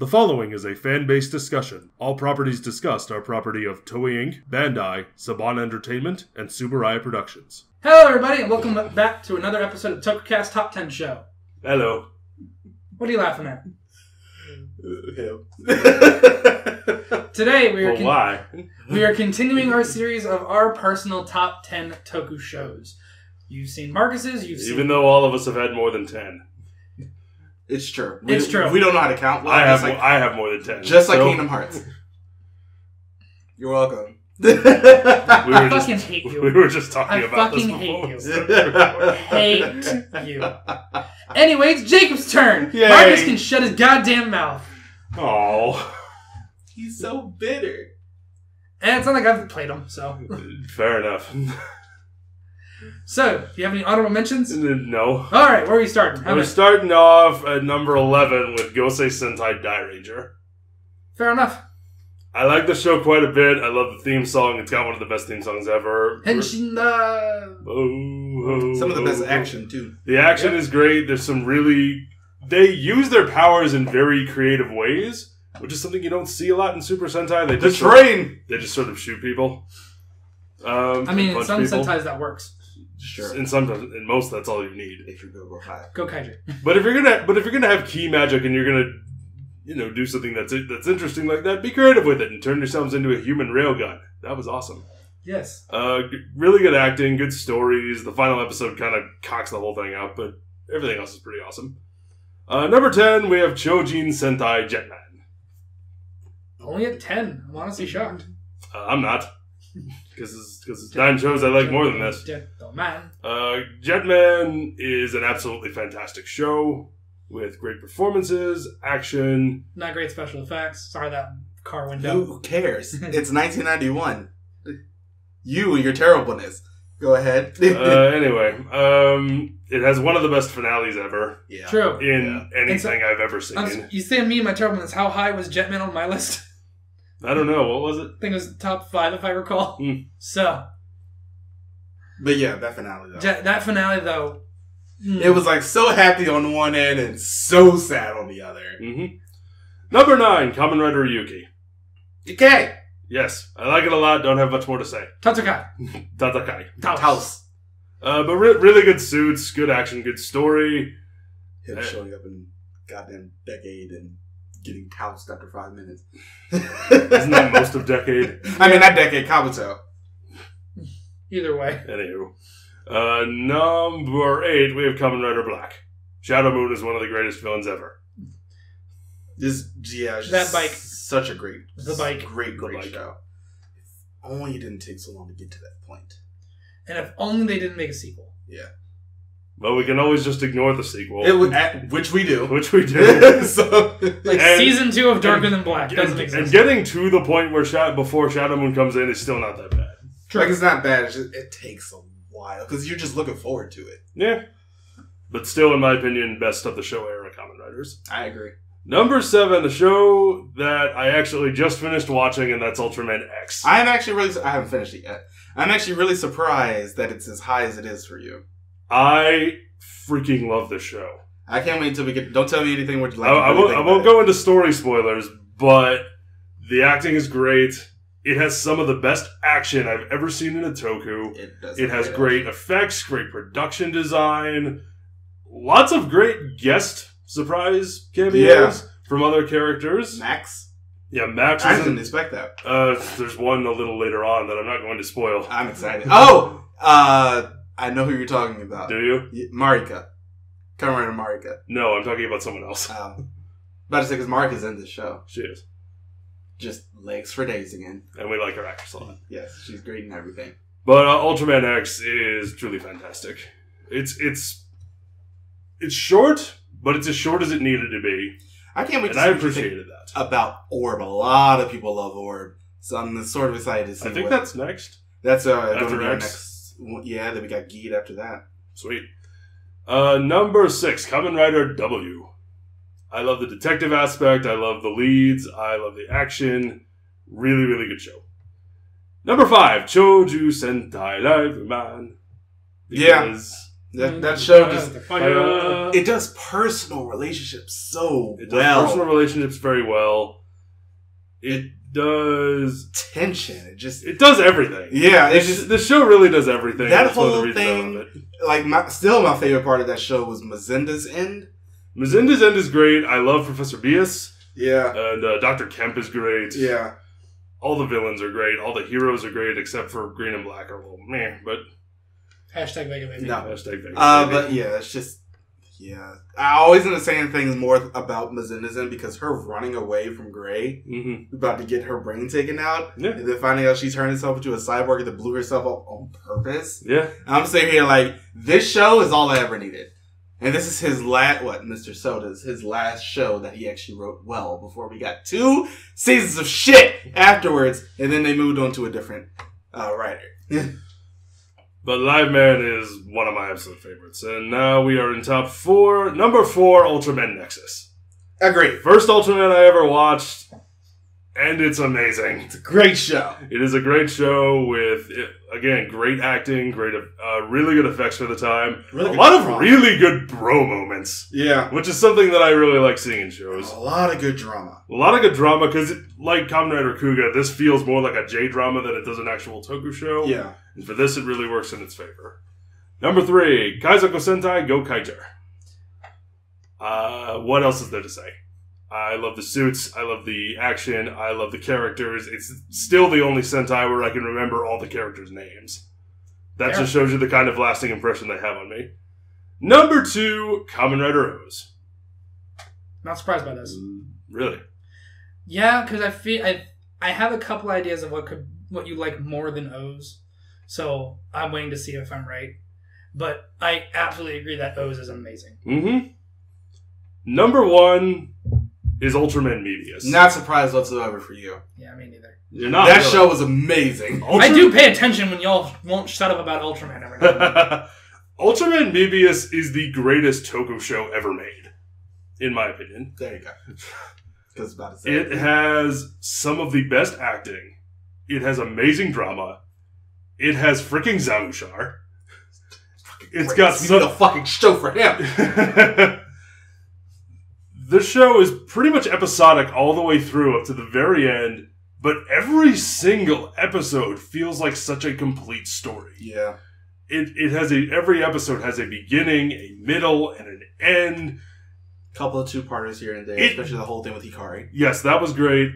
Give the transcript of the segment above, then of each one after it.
The following is a fan-based discussion. All properties discussed are property of Toei Inc., Bandai, Saban Entertainment, and Subaraya Productions. Hello everybody, and welcome back to another episode of Tokucast Top 10 Show. Hello. What are you laughing at? Him. Today we are continuing our series of our personal top 10 Toku shows. You've seen Marcus's, Even though all of us have had more than 10. It's true. It's true. We don't know how to count. I have more than 10. Just like Kingdom Hearts. You're welcome. I fucking hate you. We were just talking about this before. Hate you. Anyway, it's Jacob's turn. Yay. Marcus can shut his goddamn mouth. Oh, He's so bitter. And it's not like I've played him, so. fair enough. So, do you have any honorable mentions? No. Alright, where are we starting? We're starting off at number 11 with Gosei Sentai Dairanger. Fair enough. I like the show quite a bit. I love the theme song. It's got one of the best theme songs ever. Henshinda. Some of the best action, too. The action is great. There's some really... They use their powers in very creative ways, which is something you don't see a lot in Super Sentai. They just they just sort of shoot people. I mean, in some people. Sentais that works. Sure. In most, that's all you need. If you go high. Go Kaiju. But if you're gonna have key magic and you're gonna, do something that's interesting like that, be creative with it and turn yourselves into a human railgun. That was awesome. Yes. Really good acting, good stories. The final episode kind of cocks the whole thing out, but everything else is pretty awesome. Number 10, we have Chojin Sentai Jetman. Only at 10. I'm honestly shocked. I'm not. Because it's 9 shows I like more than this. Jetman. Jetman is an absolutely fantastic show with great performances, action. Not great special effects. Sorry, that car window. Who cares? It's 1991. You and your terribleness. Go ahead. Anyway, it has one of the best finales ever. Yeah. True. In anything I've ever seen. You say me and my terribleness. How high was Jetman on my list? I don't know. What was it? I think it was top 5 if I recall. So. But yeah, that finale though. That finale though. It was like so happy on one end and so sad on the other. Mm-hmm. Number 9, Kamen Rider Wiki. Okay. Yes, I like it a lot. Don't have much more to say. Tatsukai. Tatakai. Taos. But really good suits, good action, good story. Him showing up in goddamn Decade and getting toused after 5 minutes. Isn't that most of Decade? I mean, not Decade, Kabuto. Either way. Anywho. Number 8, we have Kamen Rider Black. Shadow Moon is one of the greatest villains ever. That bike. Such a great, great bike. show. If only it didn't take so long to get to that point. And if only they didn't make a sequel. Yeah. Well, we can always just ignore the sequel. Which we do. So, season 2 of Darker Than Black doesn't exist. And getting to the point where before Shadow Moon comes in is still not that bad. Like, it's not bad. It's just, it takes a while because you're just looking forward to it. Yeah. But still, in my opinion, best of the show era Kamen Riders. I agree. Number 7, a show that I actually just finished watching, and that's Ultraman X. I haven't finished it yet. I'm actually really surprised that it's as high as it is for you. I freaking love this show. I can't wait until we get... Don't tell me anything what you like. I won't go into story spoilers, but the acting is great. It has some of the best action I've ever seen in a Toku. It has great effects, great production design, lots of great guest surprise cameos from other characters. Max? Yeah, Max. I didn't expect that. There's one a little later on that I'm not going to spoil. I'm excited. Oh! I know who you're talking about. Do you? Marika. Kamen Rider Marika. No, I'm talking about someone else. About to say, because Marika's in this show. She is. Just legs for days again. And we like her actress a lot. Yes, she's great in everything. But Ultraman X is truly fantastic. It's short, but it's as short as it needed to be. I can't wait to see. And I appreciated that. About Orb. A lot of people love Orb. So I'm sort of excited to see. I think that's next. That's after our X. next. Yeah, then we got Geet after that. Sweet. Number 6, Kamen Rider W. I love the detective aspect. I love the leads. I love the action. Really, really good show. Number 5, Choju Sentai Live Man. Yeah. That show just it does personal relationships so it does well. Personal relationships very well. It does tension. It does everything. Yeah, the show really does everything. That That's whole one of the reasons I love thing. it. Like my favorite part of that show was Mazinda's end. Mazinda's end is great. I love Professor Bias. Yeah, and Dr. Kemp is great. Yeah, all the villains are great. All the heroes are great, except for Green and Black are a little meh. But hashtag Vega Baby. No, hashtag Vega Baby. But yeah, it's just. Yeah, I always end up saying things more about Mazinda's end because her running away from Gray, about to get her brain taken out, and then finding out she turned herself into a cyborg that blew herself up on purpose. Yeah, I'm sitting here like, this show is all I ever needed. And this is his Mr. Soda's, his last show that he actually wrote well before we got 2 seasons of shit afterwards, and then they moved on to a different writer. But Live Man is one of my absolute favorites. And now we are in top 4. Number 4, Ultraman Nexus. Agreed. First Ultraman I ever watched, and it's amazing. It's a great show. It is a great show with, again, great acting, really good effects for the time. Really a lot of really good bro moments. Yeah. Which is something that I really like seeing in shows. A lot of good drama. A lot of good drama, because like Kamen Rider Kuga, this feels more like a J-drama than it does an actual Toku show. Yeah. And for this, it really works in its favor. Number 3, Kaizoku Sentai Go Kaiter. What else is there to say? I love the suits, I love the action, I love the characters. It's still the only Sentai where I can remember all the characters' names. That just shows you the kind of lasting impression they have on me. Number 2, Kamen Rider O's. Not surprised by this. Really? Yeah, because I feel I have a couple ideas of what you like more than O's, so I'm waiting to see if I'm right. But I absolutely agree that O's is amazing. Mm-hmm. Number 1 is Ultraman Mebius. Not surprised whatsoever for you. Yeah, me neither. You're not. That really. show was amazing. I do pay attention when y'all won't shut up about Ultraman every now. Ultraman Mebius is the greatest Toku show ever made, in my opinion. There you go. About to say it has some of the best acting. It has amazing drama. It has freaking Zamushar. It's got some a fucking show for him. The show is pretty much episodic all the way through up to the very end, but every single episode feels like such a complete story. Yeah. Every episode has a beginning, a middle, and an end. Couple of 2-parters here and there, especially the whole thing with Hikari. Yes, that was great.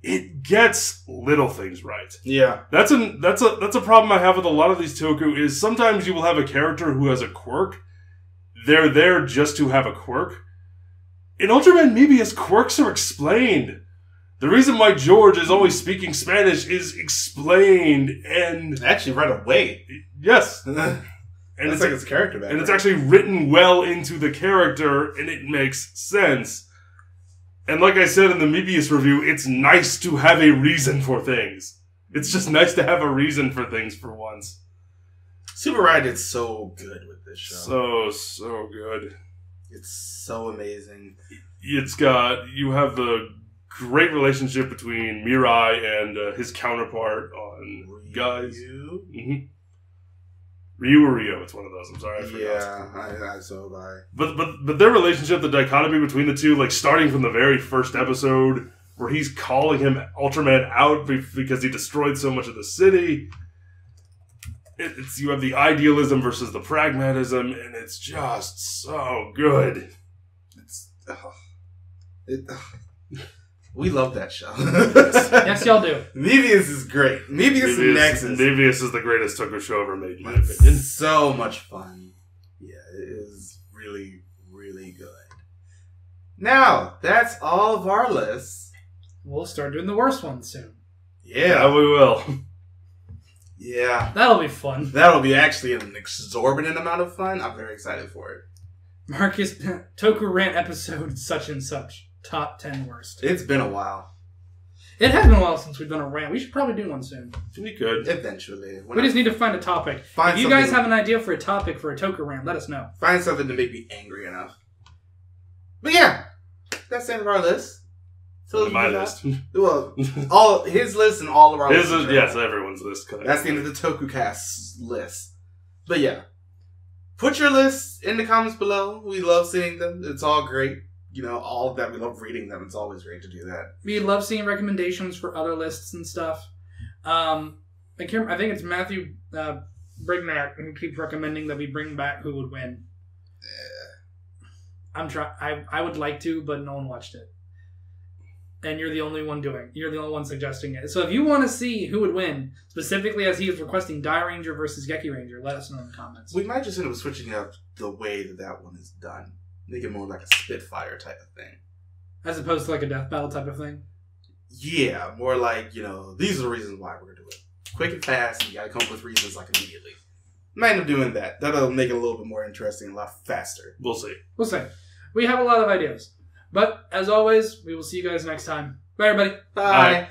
It gets little things right. Yeah. That's a problem I have with a lot of these Toku is sometimes you will have a character who has a quirk. They're there just to have a quirk. In Ultraman Mebius, quirks are explained. The reason why George is always speaking Spanish is explained and... Actually, right away. Yes. And it's like it's character back. And it's actually written well into the character, and it makes sense. And like I said in the Mebius review, it's nice to have a reason for things. It's just nice to have a reason for things for once. Super Ride did so good with this show. So good. It's so amazing. You have the great relationship between Mirai and his counterpart on Ryu? Guys. Mm-hmm. Ryu or Rio, it's one of those. I'm sorry, I forgot. Yeah, I so have I. But their relationship, the dichotomy between the two, like starting from the very first episode, where he's calling him Ultraman out because he destroyed so much of the city. You have the idealism versus the pragmatism, and it's just so good. We love that show. Yes, y'all do. Mebius is great. Mebius and Nexus. Mebius is the greatest Toku show ever made, in my opinion. So much fun. Yeah, it is really, really good. Now, that's all of our lists. We'll start doing the worst ones soon. Yeah, we will. Yeah. That'll be fun. That'll be actually an exorbitant amount of fun. I'm very excited for it. Marcus, Toku Rant episode such and such. Top 10 worst. It's been a while. It has been a while since we've done a rant. We should probably do one soon. We could. Eventually. We just need to find a topic. If you guys have an idea for a topic for a Toku Rant, let us know. Find something to make me angry enough. But yeah, that's the end of our list. So my list. Well, all his list and all of our lists. Yes, everyone's list. That's the end of the Toku Cast list. But yeah. Put your lists in the comments below. We love seeing them. It's all great. All of that. We love reading them. It's always great to do that. We love seeing recommendations for other lists and stuff. I think it's Matthew Brignac who keeps recommending that we bring back Who Would Win. I would like to, but no one watched it. And you're the only one suggesting it. So if you want to see who would win, specifically as he is requesting Die Ranger versus Geki Ranger, let us know in the comments. We might just end up switching up the way that one is done. Make it more like a Spitfire type of thing. As opposed to like a death battle type of thing? Yeah, more like, these are the reasons why we're going to do it. Quick and fast, and you got to come up with reasons like immediately. Might end up doing that. That'll make it a little bit more interesting, a lot faster. We'll see. We have a lot of ideas. But, as always, we will see you guys next time. Bye, everybody. Bye.